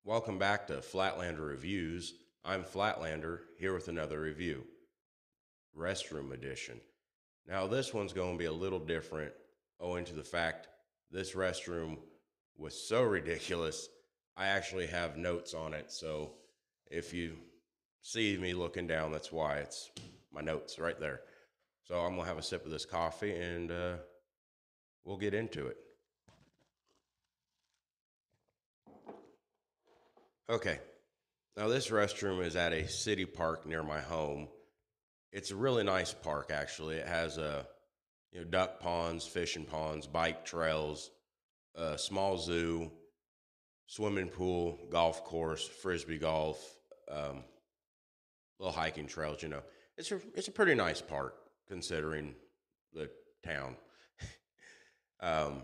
Welcome back to Flatlander Reviews. I'm Flatlander here with another review, Restroom Edition. Now, this one's going to be a little different owing to the fact this restroom was so ridiculous. I actually have notes on it, so if you see me looking down, that's why. It's my notes right there. So I'm going to have a sip of this coffee and we'll get into it. Okay, now this restroom is at a city park near my home. It's a really nice park, actually. It has duck ponds, fishing ponds, bike trails, a small zoo, swimming pool, golf course, frisbee golf, um, little hiking trails. It's a pretty nice park considering the town. um,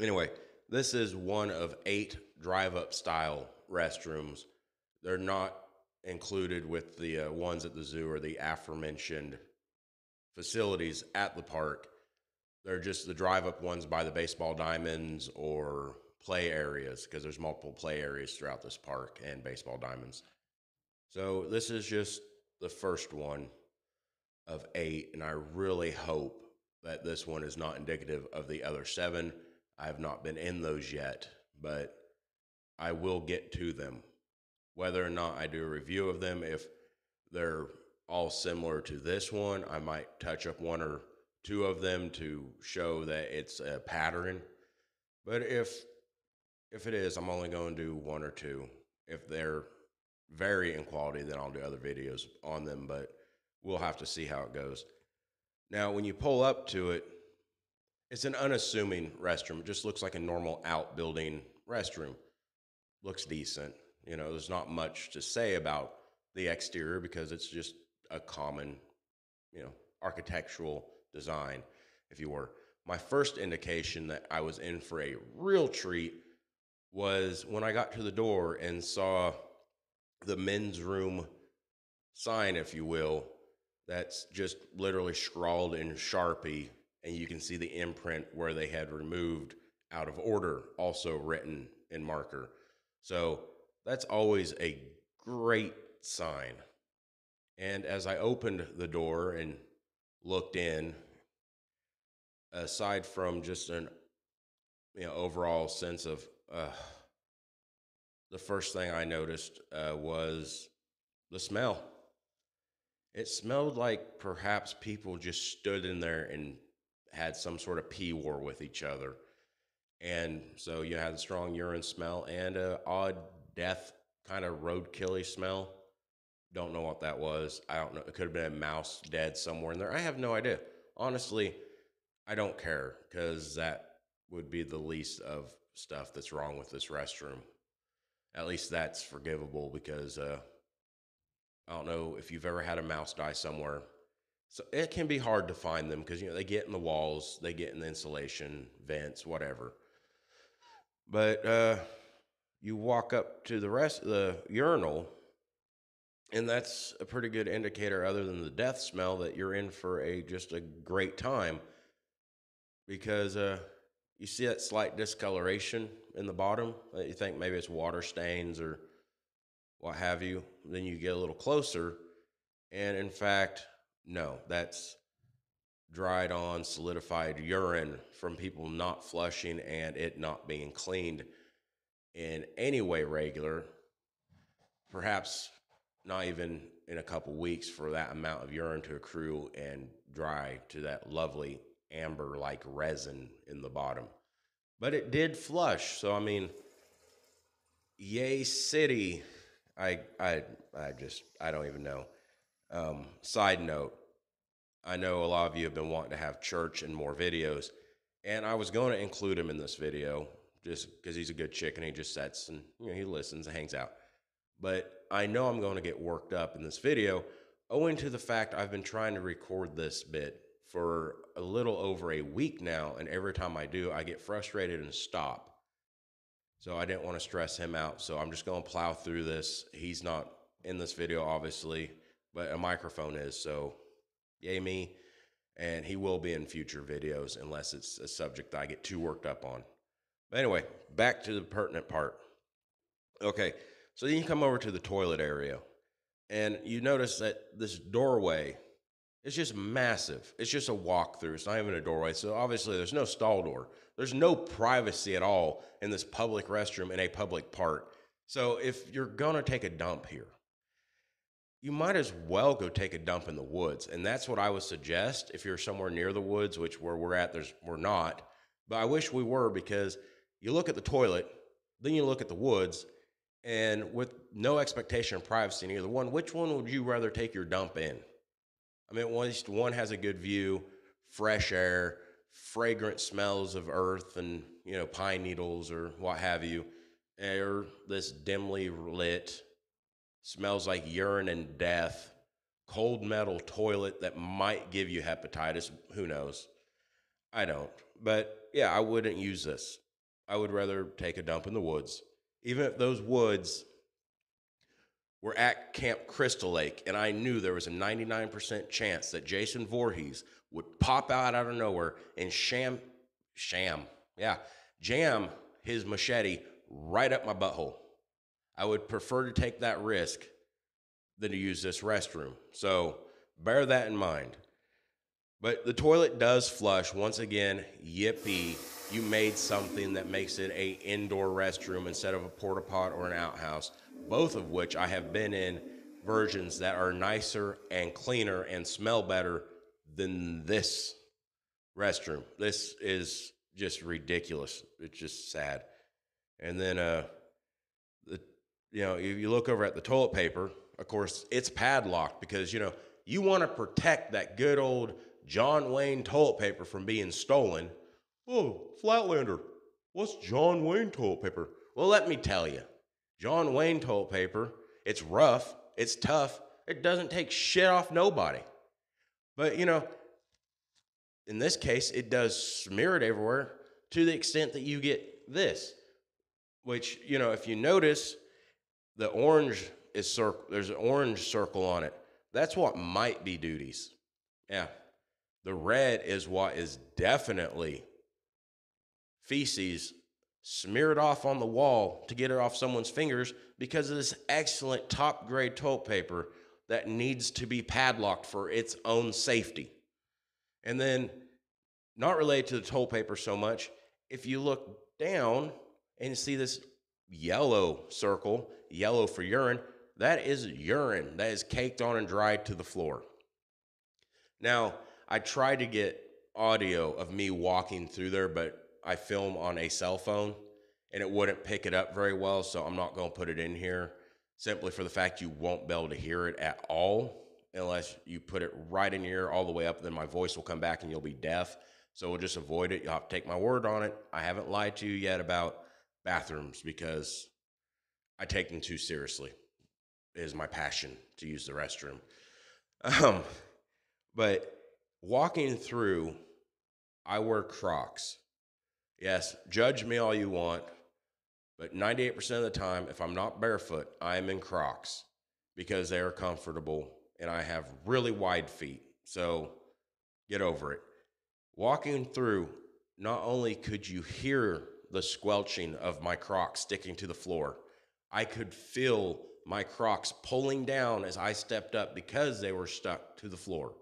anyway, this is one of 8 drive-up style restrooms. They're not included with the ones at the zoo or the aforementioned facilities at the park. They're just the drive up ones by the baseball diamonds or play areas because there's multiple play areas throughout this park and baseball diamonds. So this is just the first one of 8, and I really hope that this one is not indicative of the other 7. I have not been in those yet, but I will get to them. Whether or not I do a review of them, if they're all similar to this one, I might touch up 1 or 2 of them to show that it's a pattern. But if it is, I'm only going to do 1 or 2. If they're vary in quality, then I'll do other videos on them, but we'll have to see how it goes. Now, when you pull up to it, it's an unassuming restroom. It just looks like a normal outbuilding restroom. Looks decent. There's not much to say about the exterior because it's just a common, architectural design, if you were. My first indication that I was in for a real treat was when I got to the door and saw the men's room sign, if you will, that's just literally scrawled in Sharpie, and you can see the imprint where they had removed out of order, also written in marker. So that's always a great sign. And as I opened the door and looked in, aside from just an overall sense of the first thing I noticed was the smell. It smelled like perhaps people just stood in there and had some sort of pee war with each other. And so you had a strong urine smell and a odd death kind of roadkilly smell. Don't know what that was. I don't know. It could have been a mouse dead somewhere in there. I have no idea. Honestly, I don't care because that would be the least of stuff that's wrong with this restroom. At least that's forgivable because I don't know if you've ever had a mouse die somewhere. So it can be hard to find them because they get in the walls, they get in the insulation, vents, whatever. But you walk up to the rest of the urinal, and that's a pretty good indicator, other than the death smell, that you're in for just a great time because you see that slight discoloration in the bottom. You think maybe it's water stains or what have you. Then you get a little closer, and in fact, no, that's dried on, solidified urine from people not flushing and it not being cleaned in any way regular, perhaps not even in a couple weeks for that amount of urine to accrue and dry to that lovely amber like resin in the bottom. But it did flush. So, I mean, yay, city. I don't even know. Side note, I know a lot of you have been wanting to have Church in more videos, and I was going to include him in this video just because he's a good chick and he just sits and he listens and hangs out. But I know I'm going to get worked up in this video owing to the fact I've been trying to record this bit for a little over a week now, and every time I do, I get frustrated and stop. So I didn't want to stress him out, so I'm just going to plow through this. He's not in this video, obviously, but a microphone is, so yay me. And he will be in future videos unless it's a subject that I get too worked up on. But anyway, back to the pertinent part. Okay, so then you come over to the toilet area, and you notice that this doorway is just massive. It's just a walkthrough. It's not even a doorway. So obviously, there's no stall door. There's no privacy at all in this public restroom in a public park. So if you're gonna take a dump here, you might as well go take a dump in the woods. And that's what I would suggest if you're somewhere near the woods, which where we're at, we're not. But I wish we were, because you look at the toilet, then you look at the woods, and with no expectation of privacy in either one, which one would you rather take your dump in? I mean, at least one has a good view, fresh air, fragrant smells of earth and, pine needles or what have you, or this dimly lit, smells like urine and death, cold metal toilet that might give you hepatitis. Who knows? I don't. But yeah, I wouldn't use this. I would rather take a dump in the woods. Even if those woods were at Camp Crystal Lake, and I knew there was a 99% chance that Jason Voorhees would pop out of nowhere and jam his machete right up my butthole. I would prefer to take that risk than to use this restroom. So bear that in mind. But the toilet does flush. Once again, yippee, you made something that makes it a indoor restroom instead of a porta pot or an outhouse, both of which I have been in versions that are nicer and cleaner and smell better than this restroom. This is just ridiculous. It's just sad. And then if you look over at the toilet paper, of course, it's padlocked because, you want to protect that good old John Wayne toilet paper from being stolen. Oh, Flatlander, what's John Wayne toilet paper? Well, let me tell you, John Wayne toilet paper, it's rough, it's tough, it doesn't take shit off nobody. But, in this case, it does smear it everywhere to the extent that you get this, which, if you notice, the orange is there's an orange circle on it. That's what might be duties. Yeah. The red is what is definitely feces smeared off on the wall to get it off someone's fingers because of this excellent top grade toilet paper that needs to be padlocked for its own safety. And then, not related to the toilet paper so much, if you look down and you see this yellow circle, yellow for urine, that is urine that is caked on and dried to the floor. Now, I tried to get audio of me walking through there, but I film on a cell phone and it wouldn't pick it up very well, so I'm not going to put it in here simply for the fact you won't be able to hear it at all unless you put it right in your ear all the way up, then my voice will come back and you'll be deaf. So we'll just avoid it. You'll have to take my word on it. I haven't lied to you yet about bathrooms because I take them too seriously. It is my passion to use the restroom. But walking through, I wear Crocs. Yes, judge me all you want, but 98% of the time, if I'm not barefoot, I am in Crocs because they are comfortable and I have really wide feet. So get over it. Walking through, not only could you hear the squelching of my Crocs sticking to the floor, I could feel my Crocs pulling down as I stepped up because they were stuck to the floor.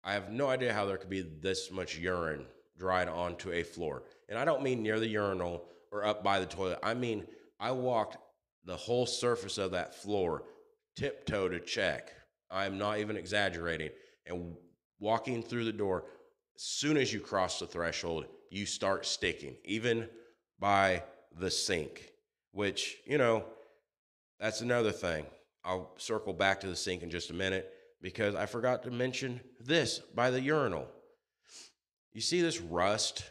I have no idea how there could be this much urine dried onto a floor. And I don't mean near the urinal or up by the toilet. I mean, I walked the whole surface of that floor, tiptoe to check. I'm not even exaggerating. And walking through the door, as soon as you cross the threshold, you start sticking, even by the sink, which, that's another thing. I'll circle back to the sink in just a minute because I forgot to mention this by the urinal. You see this rust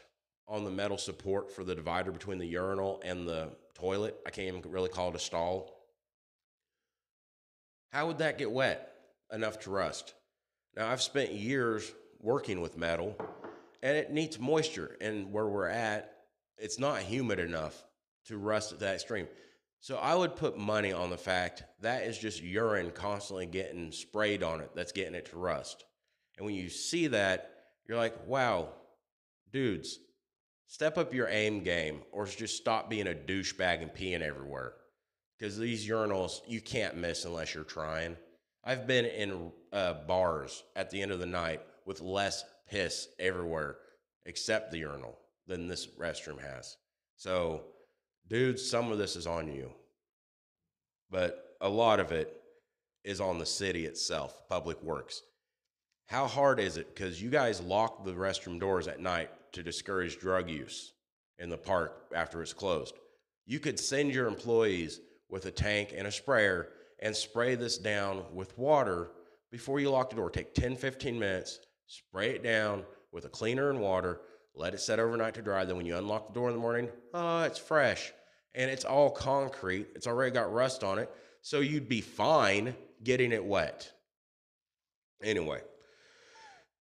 on the metal support for the divider between the urinal and the toilet? I can't even really call it a stall. How would that get wet enough to rust? Now, I've spent years working with metal, and it needs moisture. And where we're at, it's not humid enough to rust at that extreme. So I would put money on the fact that is just urine constantly getting sprayed on it that's getting it to rust. And when you see that, you're like, wow, dudes, step up your aim game or just stop being a douchebag and peeing everywhere. Because these urinals, you can't miss unless you're trying. I've been in bars at the end of the night with less piss everywhere except the urinal than this restroom has. So, dude, some of this is on you, but a lot of it is on the city itself, Public Works. How hard is it? Because you guys lock the restroom doors at night to discourage drug use in the park after it's closed. You could send your employees with a tank and a sprayer and spray this down with water before you lock the door. Take 10, 15 minutes, spray it down with a cleaner and water, let it set overnight to dry. Then when you unlock the door in the morning, oh, it's fresh. And it's all concrete. It's already got rust on it. So you'd be fine getting it wet. Anyway,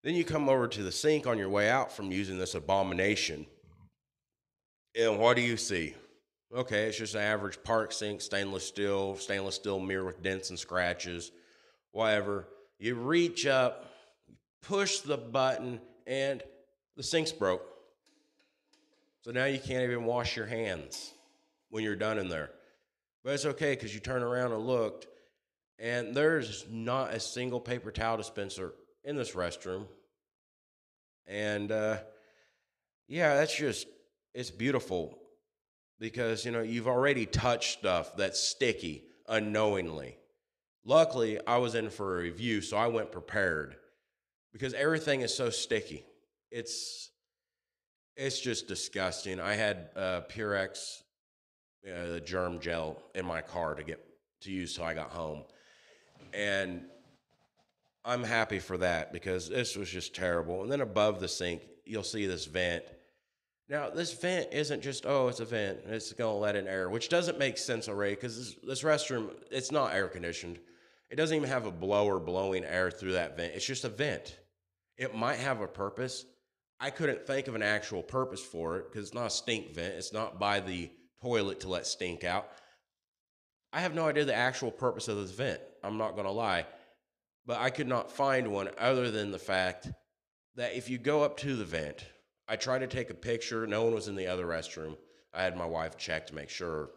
then you come over to the sink on your way out from using this abomination. And what do you see? Okay, it's just an average park sink, stainless steel mirror with dents and scratches, whatever. You reach up, push the button, and the sink's broke. So now you can't even wash your hands when you're done in there. But it's okay because you turn around and looked, and there's not a single paper towel dispenser in this restroom. And yeah, it's beautiful because, you've already touched stuff that's sticky unknowingly. Luckily, I was in for a review, so I went prepared because everything is so sticky. It's just disgusting. I had Purex, the germ gel in my car to use till I got home. And I'm happy for that because this was just terrible. And then above the sink, you'll see this vent. Now, this vent isn't just, oh, it's a vent, and it's going to let in air, which doesn't make sense already because this restroom, it's not air conditioned. It doesn't even have a blower blowing air through that vent. It's just a vent. It might have a purpose. I couldn't think of an actual purpose for it because it's not a stink vent. It's not by the toilet to let stink out. I have no idea the actual purpose of this vent. I'm not going to lie. But I could not find one other than the fact that if you go up to the vent, I tried to take a picture. No one was in the other restroom. I had my wife check to make sure.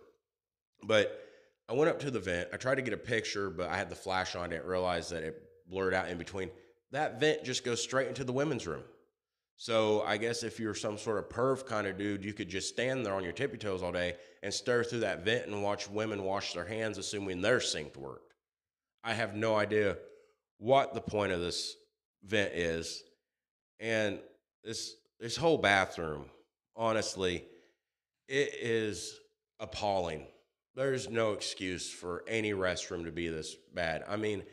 But I went up to the vent. I tried to get a picture, but I had the flash on. I didn't realize that it blurred out in between. That vent just goes straight into the women's room. So I guess if you're some sort of perv kind of dude, you could just stand there on your tippy toes all day and stare through that vent and watch women wash their hands, assuming their sink worked. I have no idea what the point of this vent is. And this whole bathroom, honestly, it is appalling. There's no excuse for any restroom to be this bad. I mean,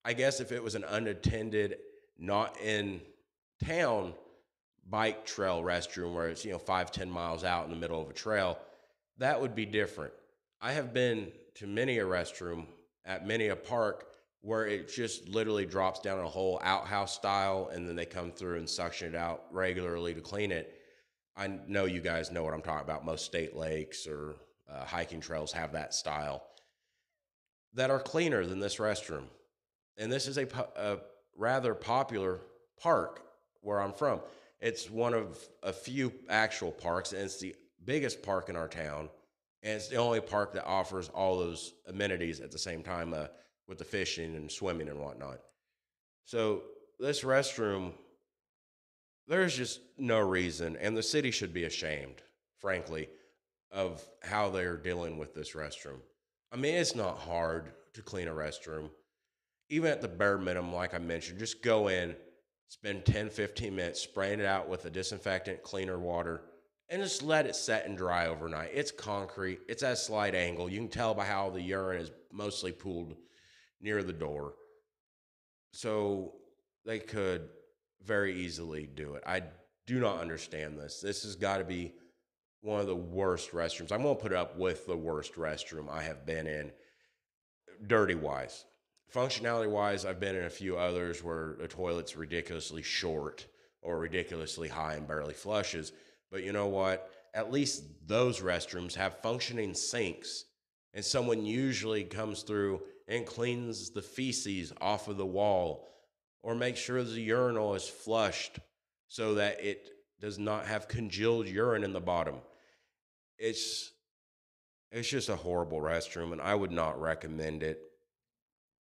I guess if it was an unattended, not in town bike trail restroom where it's 5-10 miles out in the middle of a trail, that would be different. I have been to many a restroom at many a park where it just literally drops down a hole, outhouse style, and then they come through and suction it out regularly to clean it. I know you guys know what I'm talking about. Most state lakes or hiking trails have that style that are cleaner than this restroom. And this is a rather popular park where I'm from. It's one of a few actual parks, and it's the biggest park in our town. And it's the only park that offers all those amenities at the same time with the fishing and swimming and whatnot. So this restroom, there's just no reason, and the city should be ashamed, frankly, of how they're dealing with this restroom. I mean, it's not hard to clean a restroom. Even at the bare minimum, like I mentioned, just go in, spend 10, 15 minutes spraying it out with a disinfectant, cleaner water, and just let it set and dry overnight. It's concrete. It's at a slight angle. You can tell by how the urine is mostly pooled near the door. So they could very easily do it. I do not understand this. This has got to be one of the worst restrooms. I'm going to put it up with the worst restroom I have been in, dirty-wise. Functionality-wise, I've been in a few others where the toilet's ridiculously short or ridiculously high and barely flushes. But you know what? At least those restrooms have functioning sinks, and someone usually comes through and cleans the feces off of the wall or makes sure the urinal is flushed so that it does not have congealed urine in the bottom. It's it's just a horrible restroom, and I would not recommend it.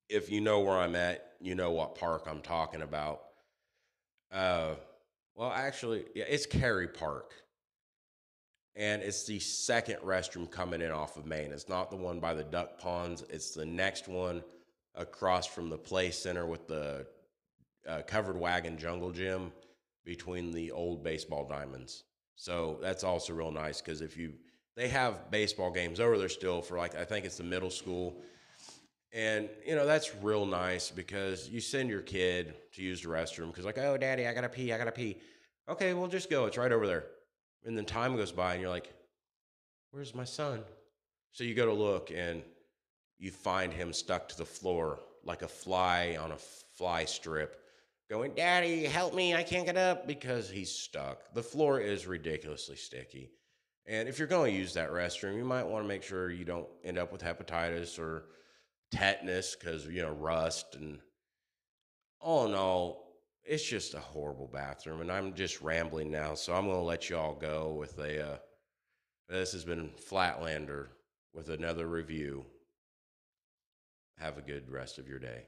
If you know where I'm at, you know what park I'm talking about. Uh, well, actually, yeah, it's Cary Park, and it's the second restroom coming in off of Main. It's not the one by the duck ponds. It's the next one across from the play center with the covered wagon jungle gym between the old baseball diamonds. So that's also real nice because if you they have baseball games over there still for like I think it's the middle school. And that's real nice because you send your kid to use the restroom because like, oh daddy, I gotta pee, I gotta pee. Okay, well just go. It's right over there. And then time goes by and you're like, where's my son? So you go to look and you find him stuck to the floor like a fly on a fly strip, going, Daddy, help me. I can't get up because he's stuck. The floor is ridiculously sticky. And if you're going to use that restroom, you might want to make sure you don't end up with hepatitis or tetanus because, rust. And all in all, it's just a horrible bathroom. And I'm just rambling now. So I'm going to let you all go with this has been Flatlander with another review. Have a good rest of your day.